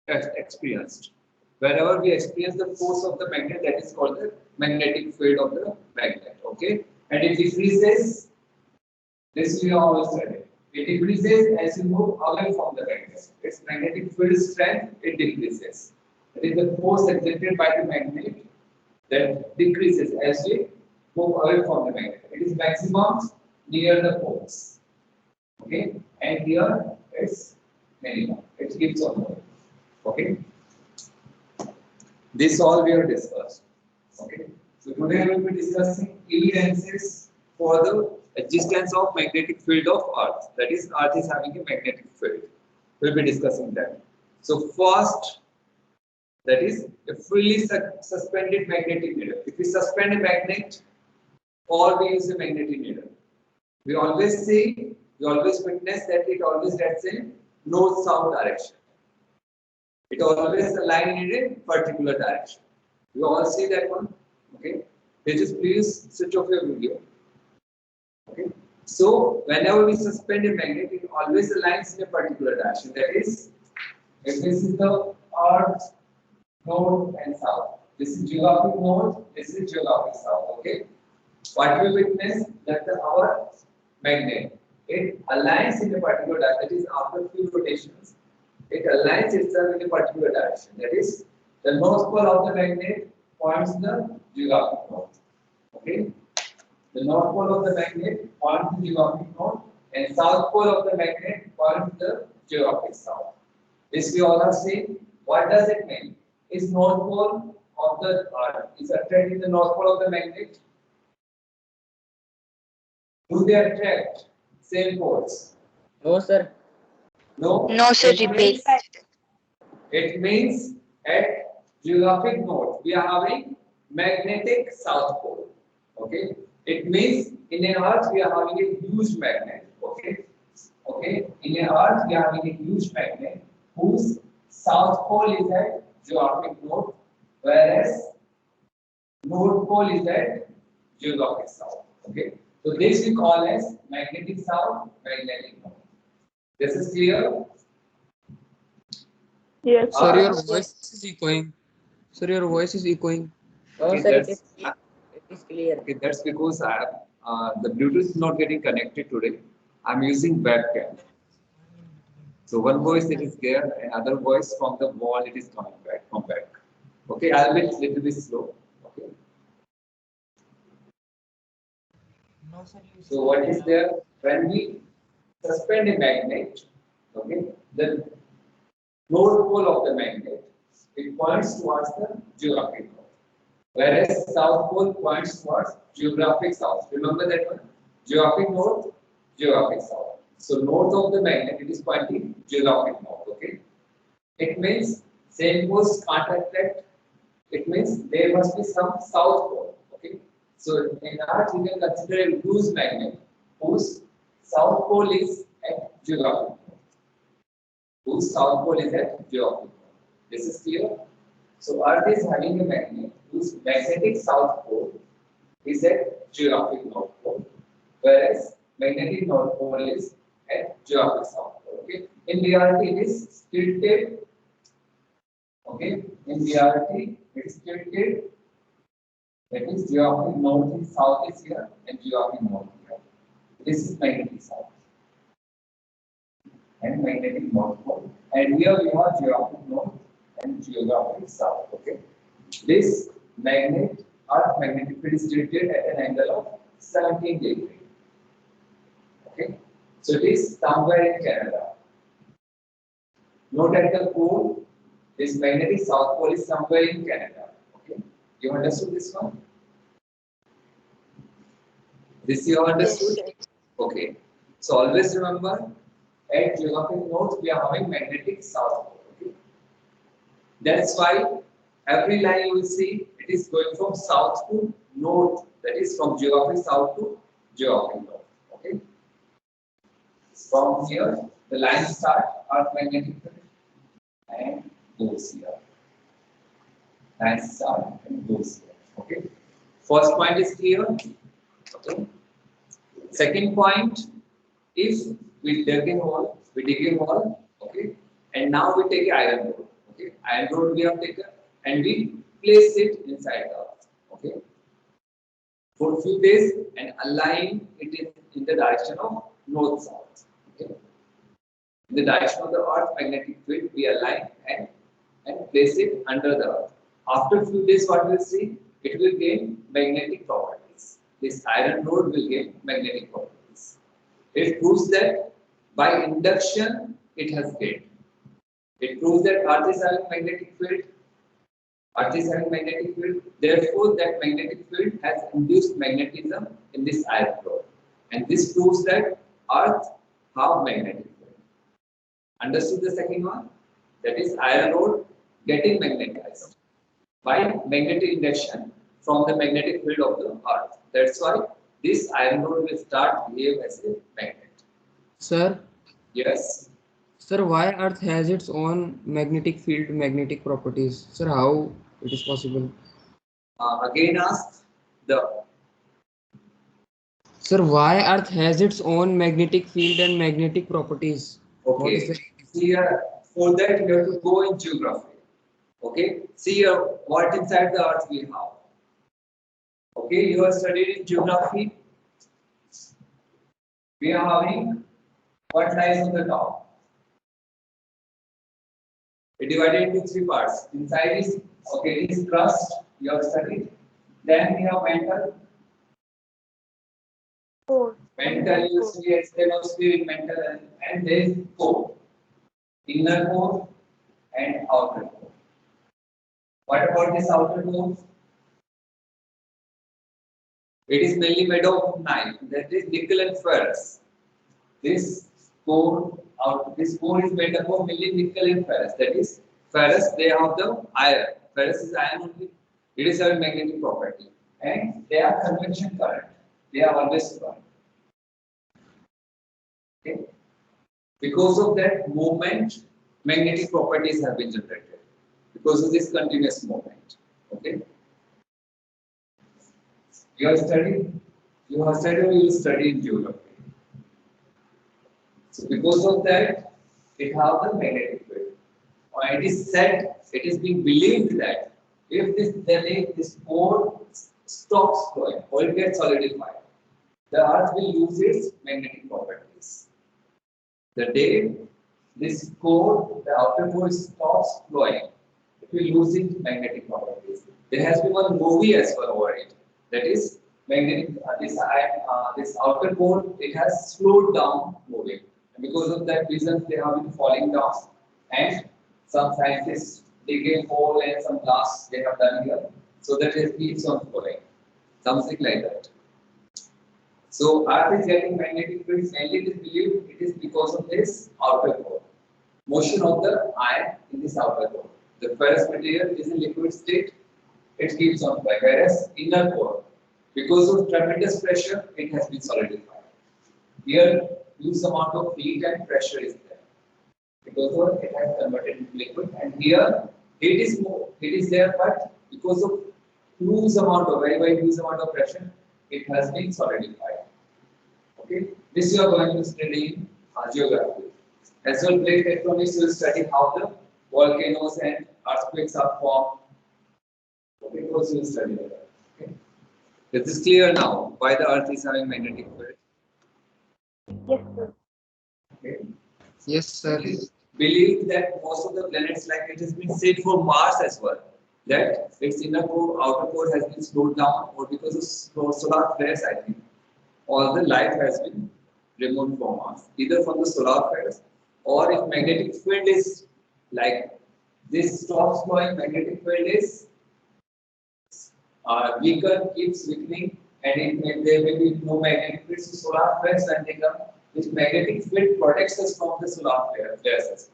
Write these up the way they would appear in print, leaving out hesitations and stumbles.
experienced. Wherever we experience the force of the magnet, that is called the magnetic field of the magnet. Okay, and it decreases. This we always studied. It decreases as you move away from the magnet. Its magnetic field strength it decreases. That is the force exerted by the magnet that decreases as we move away from the magnet. It is maximum near the poles. Okay, and here it's minimum. It keeps on going. Okay, this all we have discussed. Okay, so today we will be discussing evidences for the existence of magnetic field of Earth. That is, Earth is having a magnetic field. We will be discussing that. So first, that is a fully suspended magnetic needle. If we suspend a magnet, or we use a magnetic needle, we always see, we always witness that it always gets in north-south direction. It always aligns in a particular direction. You all see that one? Okay. Just please switch off your video. Okay. So whenever we suspend a magnet, it always aligns in a particular direction. That is, if this is the Earth, north and south. This is geographic north. This is geographic south. Okay. What we witness that our magnet it aligns in a particular direction. That is, after few rotations, it aligns itself in a particular direction. That is, the north pole of the magnet points the geographic north. Okay, the north pole of the magnet points the geographic north, and south pole of the magnet points the geographic south. This we all have seen. What does it mean? Is north pole of the Earth is attracting the north pole of the magnet? Do they attract same poles? No, sir. No. No, sir, repeat. It means at geographic north we are having magnetic south pole. Okay. It means in an Earth we are having a huge magnet. Okay. Okay. In an Earth we are having a huge magnet whose south pole is at geographic north, whereas north pole is at geographic south. Okay. So this we call as magnetic south, magnetic north. This is clear? Yes. Sir, your voice is echoing. Sir, your voice is echoing. No, Okay, sir. that's It is clear. okay. That's because I have the Bluetooth is not getting connected today. I'm using webcam. So one voice it is there, and other voice from the wall it is coming back from back. Okay, I'll be little bit slow. Okay. So what is there when we suspend a magnet? Okay, the north pole of the magnet it points towards the geographic north, whereas south pole points towards geographic south. Remember that one? Geographic north, geographic south. So north of the magnet it is pointing geographic north. Okay, it means same poles can't attract. It means there must be some south pole. Okay, so in Earth you can consider a loose magnet whose south pole is at geographic north. Whose south pole is at geographic north. This is clear. So Earth is having a magnet whose magnetic south pole is at geographic north pole, whereas magnetic north pole is at geographic south pole. Okay. In reality, it is tilted. Okay. In reality, it is tilted. That is geographic north is south is here and geographic north here. This is magnetic south and magnetic north pole. And here we have geographic north and geographic south. Okay. This magnet, Earth magnetic field is tilted at an angle of 17 degrees. Okay. So it is somewhere in Canada. Note at the pole, this magnetic south pole is somewhere in Canada. Okay. You understood this one? This you understood? Okay. So always remember, at geographic north we are having magnetic south pole. Okay. That's why every line you will see it is going from south to north. That is from geographic south to geographic north. Okay. From here the lines start Earth magnetic field and goes here. Lines start and goes here. Okay. First point is clear. Okay. Second point, if we dig a hole, okay, and now we take an iron rod, okay. iron rod we have taken and we place it inside the earth. Okay. For a few days and align it in the direction of north-south. Okay. In the direction of the earth magnetic field, we align and place it under the earth. After a few days, what we'll see, it will gain magnetic properties. This iron rod will gain magnetic properties. It proves that by induction it has gained. It proves that earth is having magnetic field. Earth is having magnetic field. Therefore, that magnetic field has induced magnetism in this iron rod. And this proves that earth have magnetic field. Understood the second one? That is iron rod getting magnetized by magnetic induction from the magnetic field of the earth. That's why this iron rod will start behave as a magnet. Sir, Yes. sir, why Earth has its own magnetic field, magnetic properties? Sir, how it is possible? Again ask the Sir, why Earth has its own magnetic field and magnetic properties? What is okay. the See here, for that you have to go in geography. Okay. See here what inside the earth we have. Okay, you have studied in geography. We are having what lies on the top. It divided into three parts. Inside is okay, it is crust. You have studied. Then we have mantle. Mantle you see extenosphere in mantle and there is core. Inner core and outer core. What about this outer core? It is mainly made of knife. That is nickel and ferrous. This core is made up of mainly nickel and ferrous. That is ferrous. They have the iron. Ferrous is iron only. It is having magnetic property, and they are convection current. They are always current. Okay. Because of that movement, magnetic properties have been generated. Because of this continuous movement. Okay. You have studied, you will study in geography. So because of that, it has the magnetic field. Or it is said, it is being believed that if this core stops flowing or it gets solidified, the earth will lose its magnetic properties. The day this core, the outer core stops flowing, it will lose its magnetic properties. There has been one movie as well over it. That is magnetic. This outer core, it has slowed down moving. And because of that reason, they have been falling down. And some scientists dig a hole and some glass they have done here, so that it keeps on flowing. Something like that. So Earth is getting magnetic fields. Mainly it is believed it is because of this outer core. Motion of the iron in this outer core. The ferrous material is in liquid state, it keeps on flowing. Whereas inner core, because of tremendous pressure, it has been solidified. Here, huge amount of heat and pressure is there. Because of it has converted into liquid, and here heat is there, but because of very huge amount of pressure, it has been solidified. Okay, this you are going to study in geography. As well, plate tectonics will study how the volcanoes and earthquakes are formed. Okay, those you will study that. Okay. Is this clear now? Why the Earth is having magnetic field? Yes, sir. Okay. Yes, sir. Believe that most of the planets, like it has been said for Mars as well, that its inner core, outer core has been slowed down, or because of solar flares, I think, all the life has been removed from Mars, either from the solar flares, or if magnetic field is like this stops flowing, magnetic field is weaker, keeps weakening, and there may be no magnetic field, so solar flares when they come, this magnetic field protects us from the solar flares as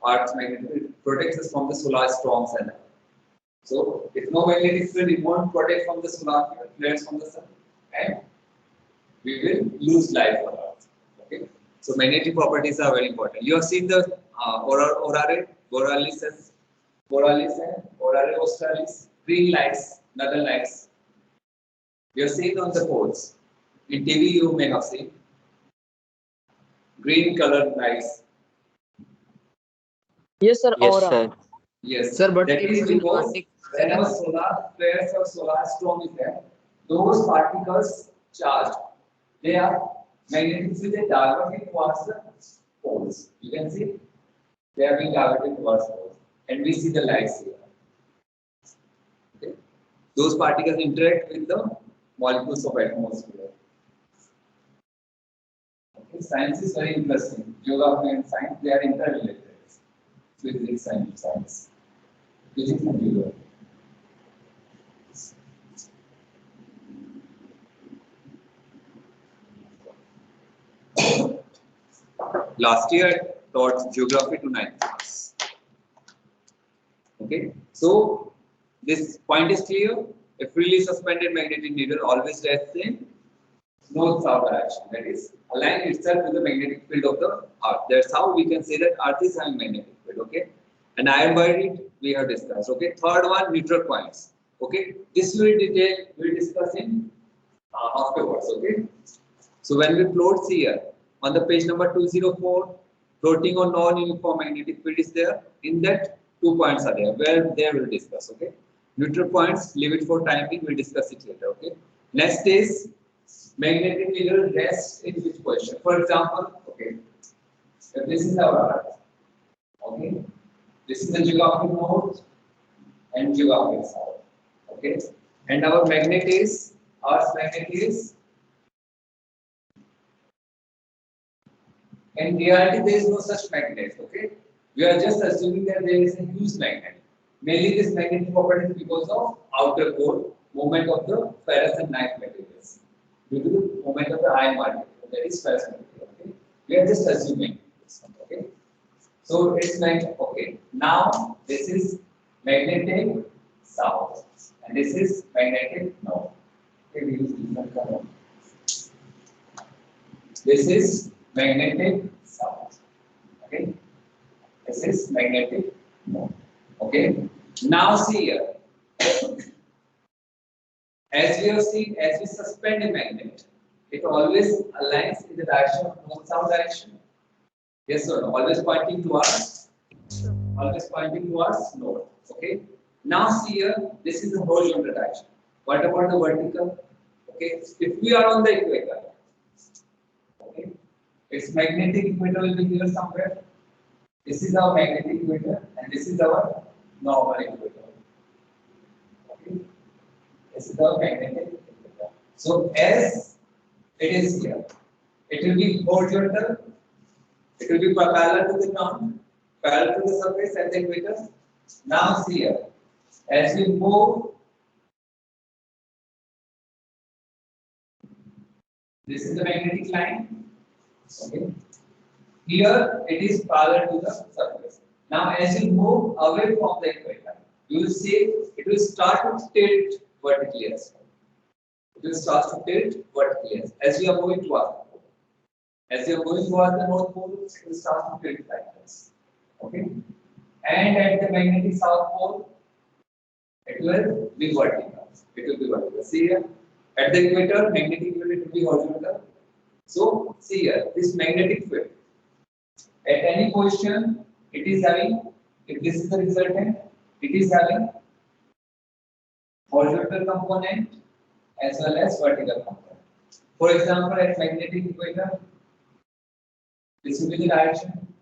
well. Earth's magnetic field protects us from the solar storms and all. So, if no magnetic field, it won't protect from the solar flares from the sun, and we will lose life on Earth. Okay. So, magnetic properties are very important. You have seen the aurora borealis and aurora australis, green lights, northern lights. You have seen on the poles. In TV, you may have seen green colored lights. Yes, sir. Yes, Aura. sir. Yes. Sir, but That if is in because particle, whenever solar flares or solar storm is there, those particles charged, they are magnetic field they diverted towards the poles. You can see they are being diverted towards poles, and we see the lights here. Okay. Those particles interact with the molecules of atmosphere. Okay. Science is very interesting. Geography and science, they are interrelated. Physics and science. Physics and geography. Last year I taught geography to 9th class. Okay, so this point is clear. A freely suspended magnetic needle always rests in north-south direction. That is, align itself with the magnetic field of the Earth. That's how we can say that Earth is having magnetic field. Okay, and iron buried we have discussed. Okay, third one, neutral points. Okay, this will detail we'll discuss in afterwards. Okay, so when we plot here on the page number 204, floating or non-uniform magnetic field is there. In that, 2 points are there. Where there we'll discuss. Okay, neutral points. Leave it for time being. We'll discuss it later. Okay. Next is magnetic needle rests in which position. For example, okay, if this is our Earth. Okay, this is the geographic north and geographic south. Okay, and our magnet is Earth's magnet is. In reality, there is no such magnet. Okay, we are just assuming that there is a huge magnet. Mainly, this magnetic property is because of outer core movement of the ferrous and knife materials due to the movement of the iron material. That is ferrous material. Okay, we are just assuming this one. Okay, so it's magnet. Okay, now this is magnetic south, and this is magnetic north. Okay, we use different color. This is magnetic south. Okay. This is magnetic north. Okay. Now see here. As we have seen, as we suspend a magnet, it always aligns in the direction of north-south direction. Yes or no? Always pointing towards. Always pointing towards north. Okay. Now see here. This is the horizontal direction. What about the vertical? Okay. If we are on the equator. Okay. Its magnetic equator will be here somewhere. This is our magnetic equator and this is our normal equator. Okay. This is our magnetic equator. So as it is here, it will be horizontal, it will be parallel to the ground, parallel to the surface at the equator. Now see here, as we move, this is the magnetic line. Okay. Here it is parallel to the surface. Now as you move away from the equator, you will see it will start to tilt vertically as well. It will start to tilt vertically as we are moving towards the pole. As you are going towards the north pole, it will start to tilt like this. Okay? And at the magnetic south pole, it will be vertical. It will be vertical. See here, at the equator, magnetic field will be horizontal. So see here, this magnetic field. At any position, it is having, if this is the resultant, it is having horizontal component as well as vertical component. For example, at magnetic equator, this will be the direction.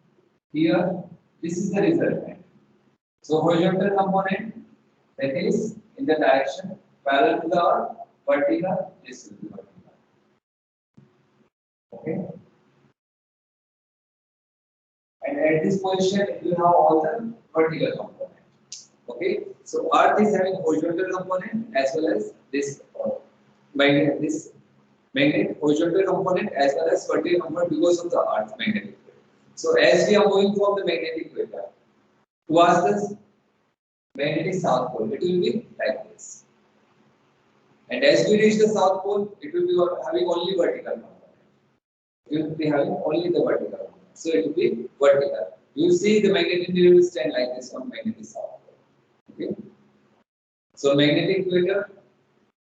Here, this is the resultant. So horizontal component, that is in the direction parallel to the earth, vertical, this will be vertical. Okay. And at this position, it will have all the vertical component. Okay, so Earth is having horizontal component as well as this magnet, this magnet horizontal component as well as vertical component because of the Earth magnetic field. So as we are moving from the magnetic equator towards the magnetic south pole, it will be like this. And as we reach the south pole, it will be having only vertical component. It will be having only the vertical component. So it will be vertical. You see the magnetic needle will stand like this on magnetic south pole. Okay. So magnetic equator,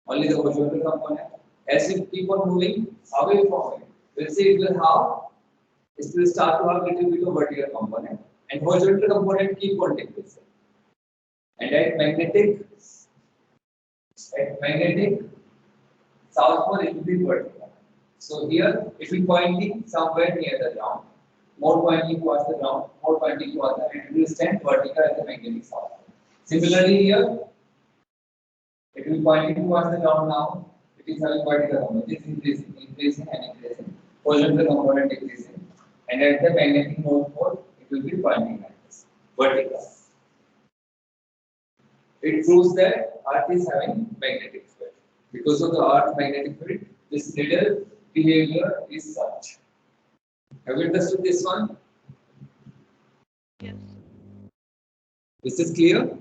only the horizontal component. As we keep on moving away from it, we'll see it will start to have little bit of vertical component and horizontal component keep on decreasing. and at magnetic south pole it will be vertical. So here it will pointing somewhere near the ground, more pointing towards the ground, more pointing towards the, and it will stand vertical at the magnetic south pole. Similarly here, it will pointing towards the ground now. It is having vertical component. It is increasing and increasing. Position of the component decreasing, and at the magnetic north pole, it will be pointing like this, vertical. It proves that Earth is having magnetic field. Because of the Earth magnetic field, this needle behavior is such. Have you understood this one? Yes. This is clear?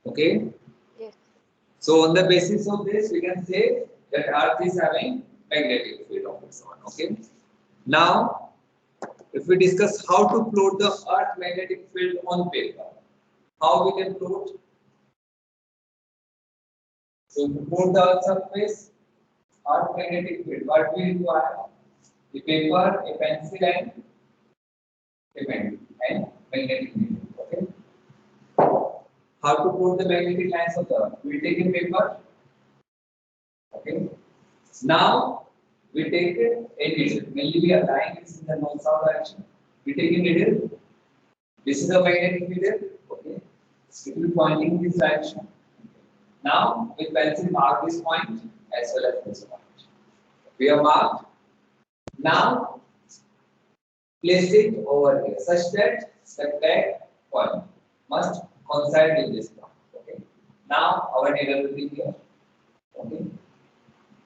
Okay. Yes. So on the basis of this, we can say that Earth is having magnetic field of its own. Okay. Now, if we discuss how to plot the Earth magnetic field on paper, how we can plot? So to plot the Earth surface, Earth magnetic field, what we require? The paper, a pencil, and a pen, and magnetic needle. Okay. How to plot the magnetic lines of the Earth? We take a paper. Okay. Now we take a needle. Mainly we are lying this in the north south direction. We take a needle. This is a magnetic needle. Okay. It will be pointing in this direction. Now with pencil mark this point as well as this point. We have marked. Now place it over here such that the back point must coincide with this point. Okay. Now our needle will be here. Okay.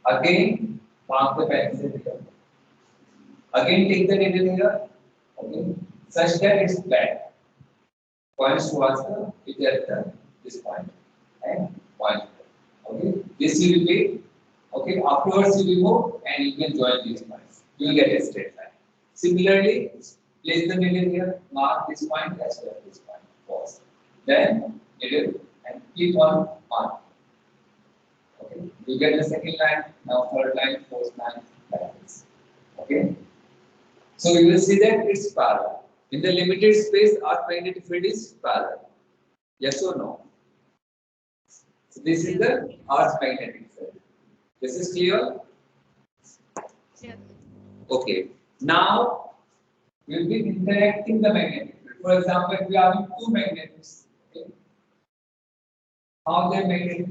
Again mark the pencil here. Again take the needle here. Okay. Such that its back points towards the this point and point. Okay. This you will be. Okay. Afterwards you will go and you can join these points. You will get a straight line. Similarly, place the needle here. Mark this point as well as this point. Pause. Then needle and keep on marking. Okay. You get the second line. Now third line, fourth line, like this. Okay. So you will see that it's parallel. In the limited space, Earth magnetic field is parallel. Yes or no? So this is the Earth magnetic field. This is clear? Yes. Okay. Now we will be interacting the magnetic field. For example, if we are having two magnets, okay, how their magnetic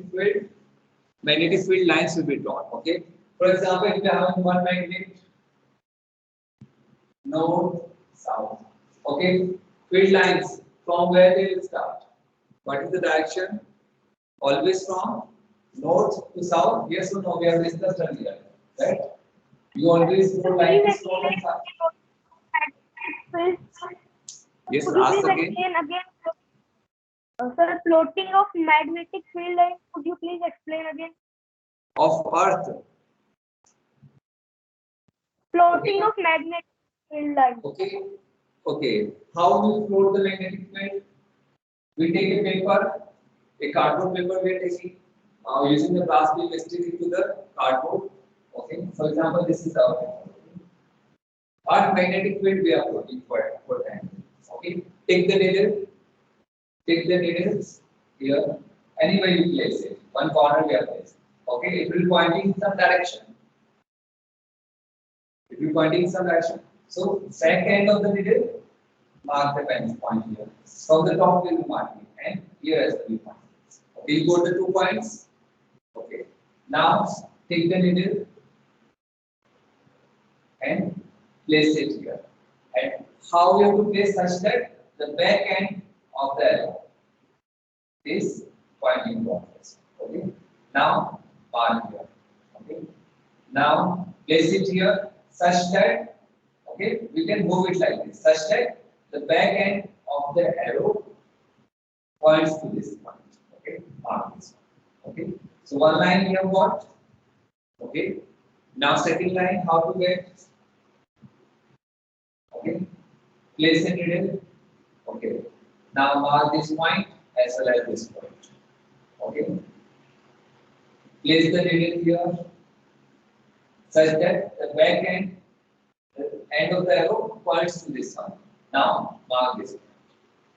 field lines will be drawn. Okay. For example, if we are having one magnet, north, south. Okay. Field lines from where they will start. What is the direction? Always from north to south. Yes or no? We have discussed earlier, right? You always go like this north and south. Yes, Could you ask please again. explain again? Sir, floating of magnetic field line. Could you please explain again? Of Earth. Floating of magnetic field line. Okay. Okay. How do you float the magnetic field? We take a paper, a cardboard paper we are taking. Using the glass, we stick it to the cardboard. Okay. For example, this is our paper. Earth magnetic field we are floating for time. Okay. Take the needle. Take the needles here. Anywhere you place it. One corner we are placed. Okay. It will be pointing in some direction. It will be pointing in some direction. So, second end of the needle, mark the pen point here. From the top, we will mark it, and here as the point. Okay, you go to 2 points. Okay. Now, take the needle and place it here. And how we have to place such that the back end of the arrow is pointing towards. Okay. Now, mark here. Okay. Now, place it here such that. Okay, we can move it like this, such that the back end of the arrow points to this point. Okay, mark this one. Okay, so one line we have got. Okay, now second line, how to get? Okay, place a needle. Okay, now mark this point as well as this point. Okay, place the needle here, such that the back end. The end of the arrow points to this one. Now mark this.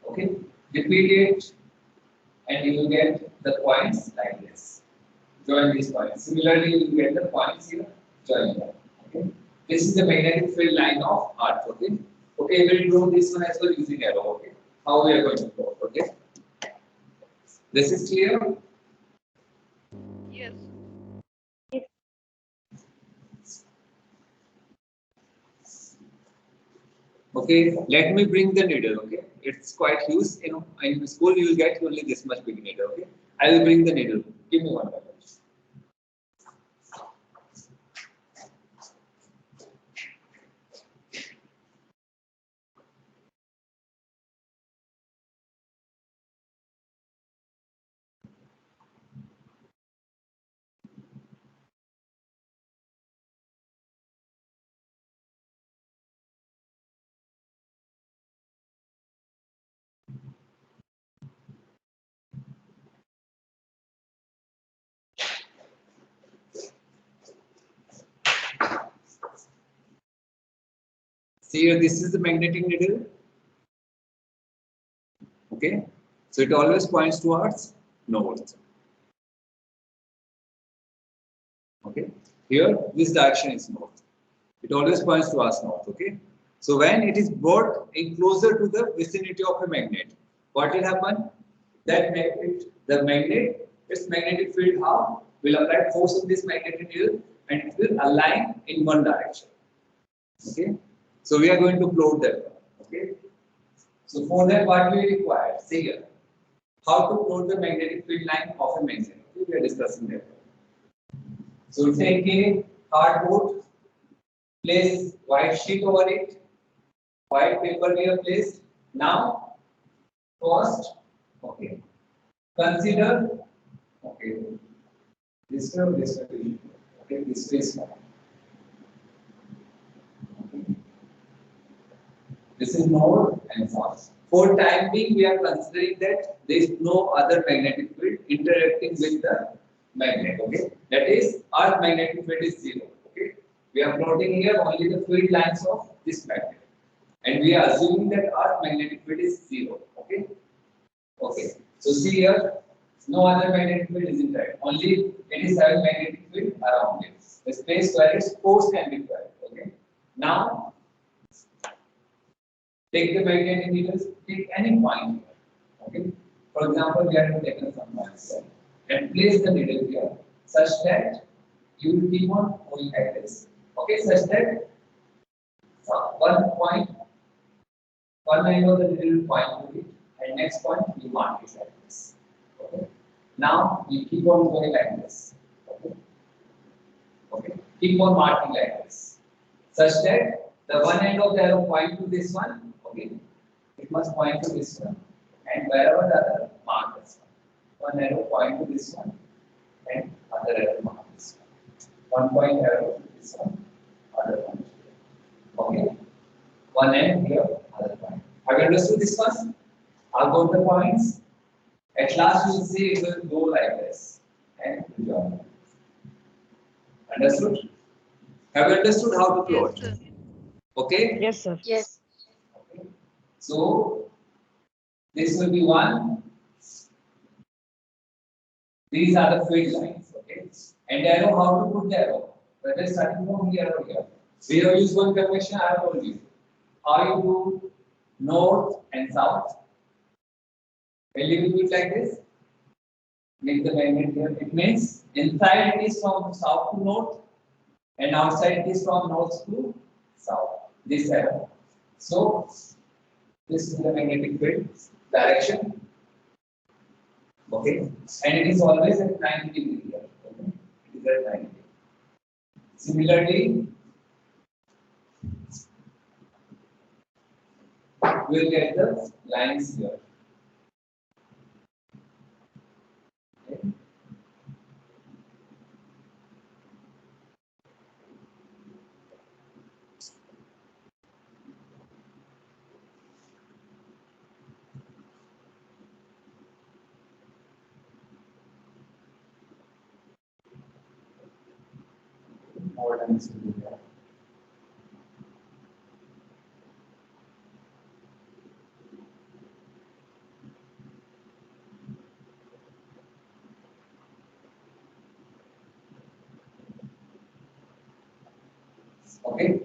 Okay. Repeat it and you will get the points like this. Join these points. Similarly, you will get the points here. Join them. Okay. This is the magnetic field line of Earth. Okay. Okay, we'll draw this one as well using arrow. Okay. How we are going to draw? Okay. This is clear. Yes. Okay, let me bring the needle. Okay, it's quite huge. You know, in school you will get only this much big needle. Okay, I will bring the needle. Give me 1 minute. See here, this is the magnetic needle. Okay, so it always points towards north. Okay, here this direction is north. It always points towards north. Okay, so when it is brought in closer to the vicinity of a magnet, what will happen? That magnet, the magnet, its magnetic field how will apply force on this magnetic needle and it will align in one direction. Okay, so we are going to plot that. Okay, so for that, what we require? See here, how to plot the magnetic field line of a magnet. Okay, we are discussing that. So take a cardboard, place white sheet over it, white paper we have placed. Now, first, okay, consider, okay, this way, this way, okay, this way is fine. Okay. This is node and south. For time being, we are considering that there is no other magnetic field interacting with the magnet. Okay, that is Earth magnetic field is 0. Okay, we are plotting here only the field lines of this magnet, and we are assuming that Earth magnetic field is 0. Okay, okay. So see here, no other magnetic field is interacting. Only it is having magnetic field around it. The space where its force can be felt. Okay. Now take the magnetic needles, take any point here. Okay. For example, we have taken some points here and place the needle here such that you will keep on going like this. Okay, such that one point, one end of the needle will point to it, and next point you mark it like this. Okay. Now you keep on going like this. Okay. Okay. Keep on marking like this, such that the one end of the arrow point to this one. Okay. It must point to this one, and wherever the other mark this one. One arrow point to this one, and other arrow mark this one. 1 point arrow to this one, other point. Okay. One end here, other point. Have you understood this one? I'll go to the points. At last, you will see it will go like this and join. Understood? Have you understood how to Yes, plot? sir. Okay. Yes, sir. Yes. Okay. So this will be one. These are the field lines. Okay. And arrow, how to put the arrow? Whether starting from here or here. We have used one convention. I have told you how you do north and south. When you do it like this, make the magnet here. It means inside it is from south to north, and outside it is from north to south. This arrow. So this is the magnetic field direction. Okay, and it is always at 90 degree here. Okay, it is at 90. Similarly, we will get the lines here. Okay. More lines will be there. Okay.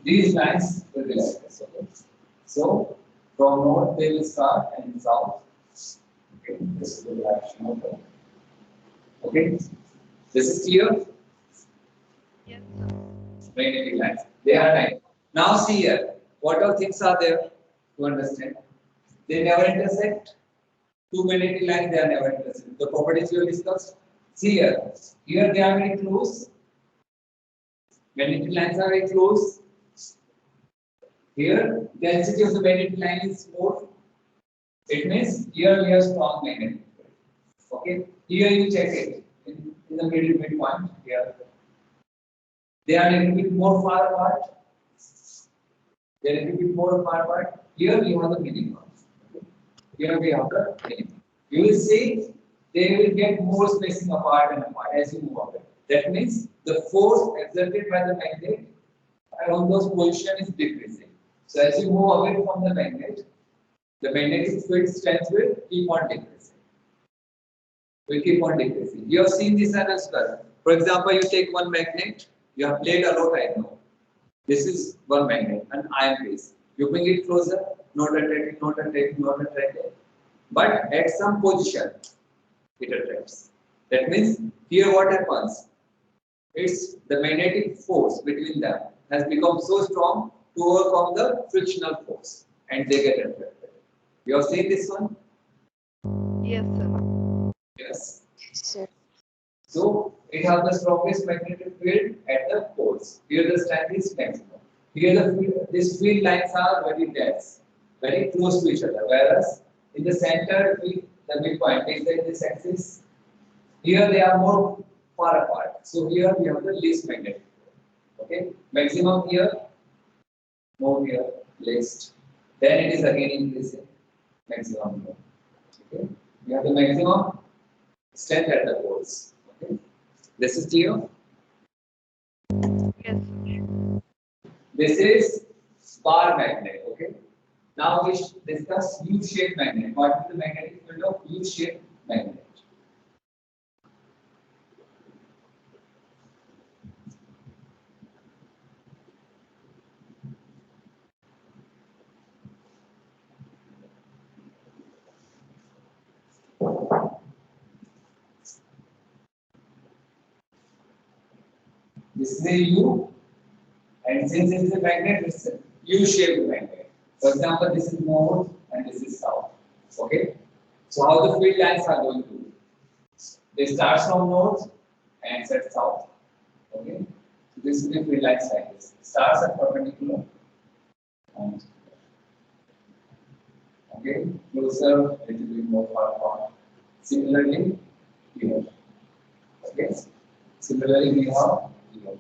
These lines will be like this. Okay. So from north they will start and south. Okay. This is the direction of the. Okay. This is clear. Yes, sir. Magnetic lines. They are lines. Now see here. What all things are there to understand? They never intersect. Two magnetic lines they are never intersect. The properties we have discussed. See here. Here they are very close. Magnetic lines are very close. Here, density of the magnetic line is more. It means here we have strong magnetic field. Okay. Here you check it in the middle midpoint. Here they are a little bit more far apart. They are a little bit more far apart. Here we have the minimum. Okay. Here we have the minimum. You will see they will get more spacing apart and apart as you move away. That means the force exerted by the magnet around those positions is decreasing. So as you move away from the magnetic field strength will keep on decreasing. Will keep on decreasing. You have seen this as well. For example, you take one magnet, you have played a lot, I know. This is one magnet, an iron piece. You bring it closer, not attracting, not attracting, not attracting. But at some position, it attracts. That means here what happens? It's the magnetic force between them has become so strong to overcome the frictional force and they get attracted. You have seen this one? Yes, sir. Yes. Sir. So it has the strongest magnetic field at the poles. Here the strength is maximum. Here the field, these field lines are very dense, very close to each other. Whereas in the center, the midpoint is in this axis. Here they are more far apart. So here we have the least magnetic field. Okay, maximum here, more here, least. Then it is again increasing. Maximum here. Okay, we have the maximum strength at the poles. Okay, this is clear. Yes, sir. This is bar magnet. Okay. Now we discuss U-shaped magnet. What is the magnetic field of U-shaped magnet? This is a U, and since it is a magnet, it's a U-shaped magnet. For example, this is north and this is south. Okay. So how the field lines are going to be? They start from north and set south. Okay. So this is the field lines like this. Starts at perpendicular. And, okay. Closer, a little bit more far apart. Similarly, here. Okay. Similarly, we have here.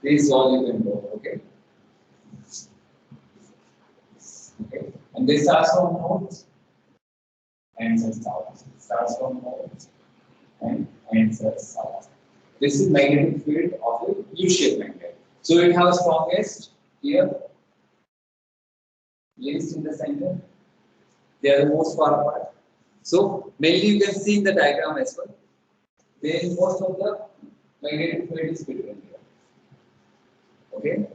This is all you can do, okay? Okay, and this starts from north and ends south. Starts from north and ends south. This is magnetic field of a U-shaped magnet. So it has strongest here, least in the center. They are the most far apart. So mainly you can see in the diagram as well. Then most of the magnetic field is between here. Okay.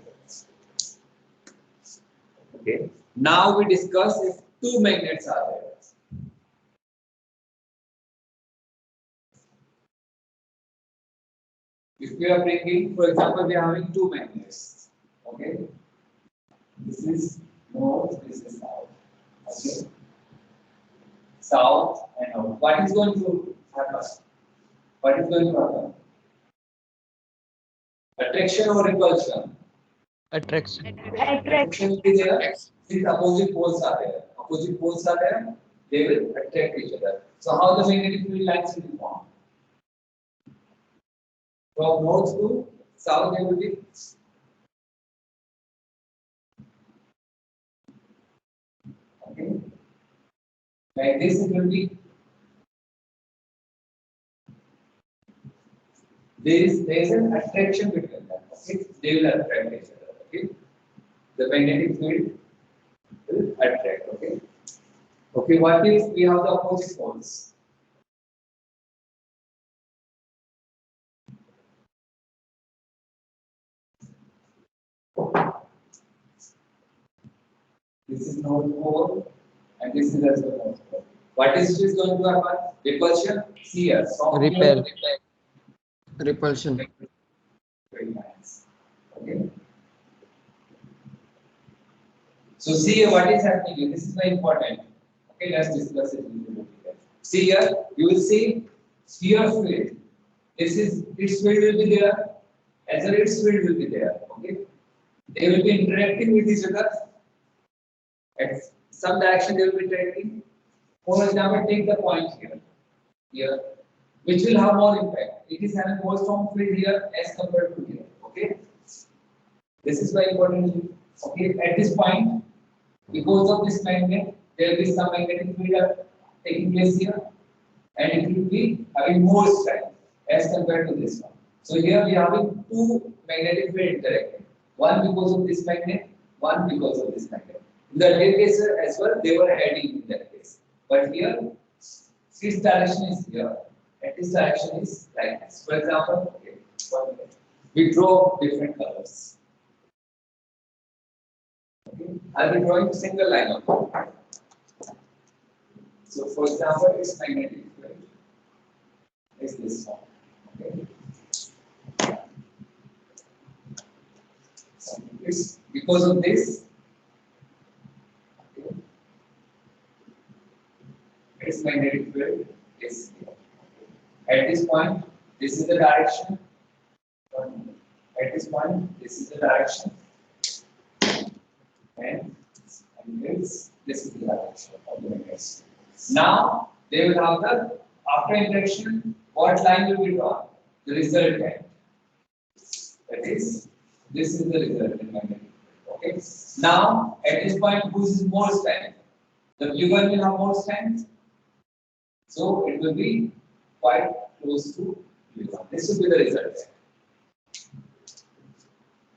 Okay. Now we discuss if two magnets are there. If we are bringing, for example, we are having two magnets. Okay. This is north, this is south. Okay. South and north. What is going to happen? What is going to happen? Attraction or repulsion? Attraction. Attraction will be there. Since opposite poles are there. Opposite poles are there, they will attract each other. So how the magnetic field lines will be formed? From north to south, they will be okay. Like this, it will be there is an attraction between them. Okay, they will attract each other. Okay, the magnetic field will attract. Okay. Okay. What if we have the opposite poles? This is north pole, and this is also north pole. What is going to happen? Repulsion. See here. From Repel. here, Repulsion. very nice. Okay. So see here what is happening here. This is very important. Okay, let's discuss it a little bit. See here, you will see sphere field. This is its field will be there, as well its field will be there. Okay, they will be interacting with each other. At some direction they will be interacting. For example, take the point here, which will have more impact. It is having more strong field here as compared to here. Okay, this is very important. Okay, at this point, because of this magnet, there will be some magnetic field taking place here, and it will be having more strength as compared to this one. So here we are having two magnetic field interacting. One because of this magnet, one because of this magnet. In the other case as well, they were adding in that case. But here, this direction is here, and this direction is like this. For example, okay, we draw different colors. Okay. I'll be drawing single line of it. So, for example, its magnetic field is this one. Okay. So it's because of this. Okay. Its magnetic field is here. At this point, this is the direction. At this point, this is the direction. And this is the direction of the magnets. Now they will have the after interaction, what line will be drawn? The resultant. That is, this is the resultant magnetic field. Okay. Now at this point, whose is more strength? The blue one will have more strength. So it will be quite close to blue one. This will be the resultant.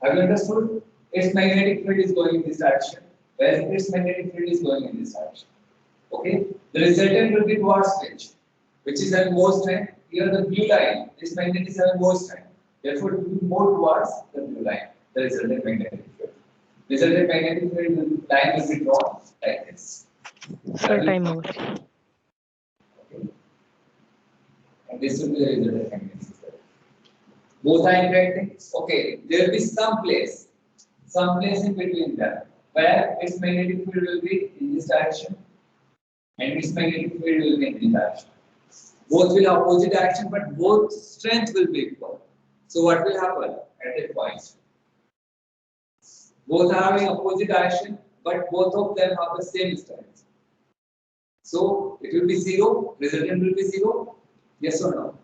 Have you understood? Its magnetic field is going in this direction, whereas its magnetic field is going in this direction. Okay? The resultant will be towards which is having more strength. Here the blue line, this magnet is having more strength. Therefore, it will be more towards the blue line, the resultant magnetic field. Resultant magnetic field line will be drawn like this. Sir, time over. Okay. And this will be the resultant magnetic field. Both are interacting. Okay, there will be some place in between them where its magnetic field will be in this direction and its magnetic field will be in this direction. Both will have opposite direction, but both strength will be equal. So what will happen at that point? Both are having opposite direction, but both of them have the same strength. So it will be 0, resultant will be 0, yes or no?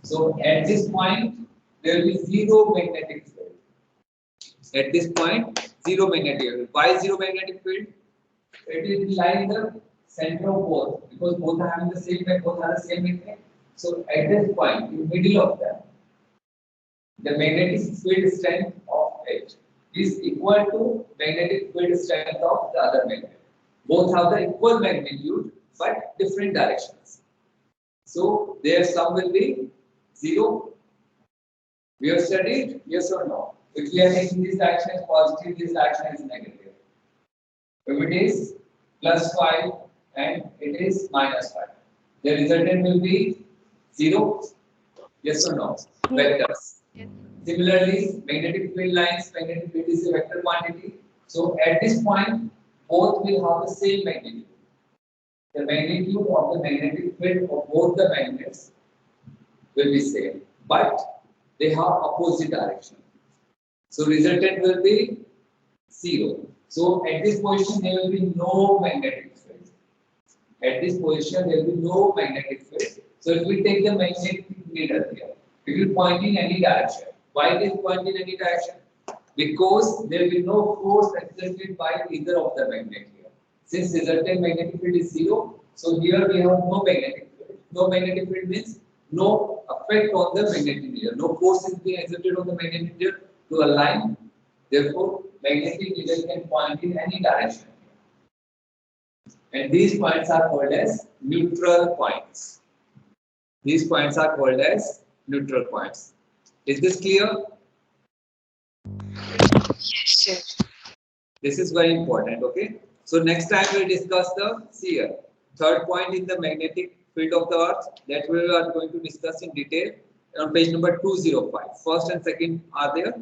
So at this point, there will be 0 magnetic field. At this point, 0 magnetic field. Why 0 magnetic field? It will lie in the center of both, because both are having the same magnet, both have the same magnet. So at this point, in the middle of them, the magnetic field strength of it is equal to magnetic field strength of the other magnet. Both have the equal magnitude, but different directions. So their sum will be 0. We have studied, yes or no? If we are taking this direction as positive, this direction is negative. If it is +5 and it is -5, the resultant will be 0. Yes or no? Vectors. Yes. Similarly, magnetic field lines, magnetic field is a vector quantity. So at this point, both will have the same magnitude. The magnitude of the magnetic field of both the magnets will be same, but they have opposite direction. So resultant will be 0. So at this position there will be no magnetic field. At this position there will be no magnetic field. So if we take the magnetic needle here, it will point in any direction. Why it is point in any direction? Because there will be no force exerted by either of the magnet here. Since resultant magnetic field is 0, so here we have no magnetic field. No magnetic field means no effect on the magnetic needle. No force is being exerted on the magnetic needle to align. Therefore, magnetic needle can point in any direction. and these points are called as neutral points. These points are called as neutral points. Is this clear? Yes, sir. This is very important, okay? So next time we'll discuss the here, third point in the magnetic field of the earth that we are going to discuss in detail on page number 205. First and second are there.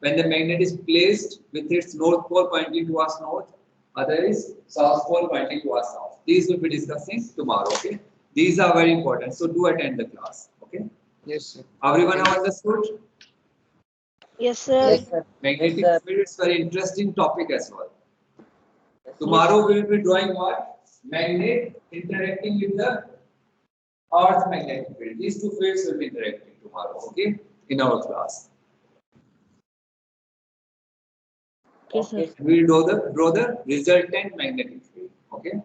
When the magnet is placed with its north pole pointing towards north, other is south pole pointing towards south. These will be discussing tomorrow, okay? These are very important, so do attend the class, okay? Yes, sir. Everyone have understood? Yes, sir. Yes, sir. Magnetic Yes, sir. field is very interesting topic as well. Yes, Tomorrow we will be drawing what? Magnet interacting with the Earth magnetic field. These two fields will be interacting tomorrow, okay? In our class. Okay, sir. We will draw the resultant magnetic field, okay?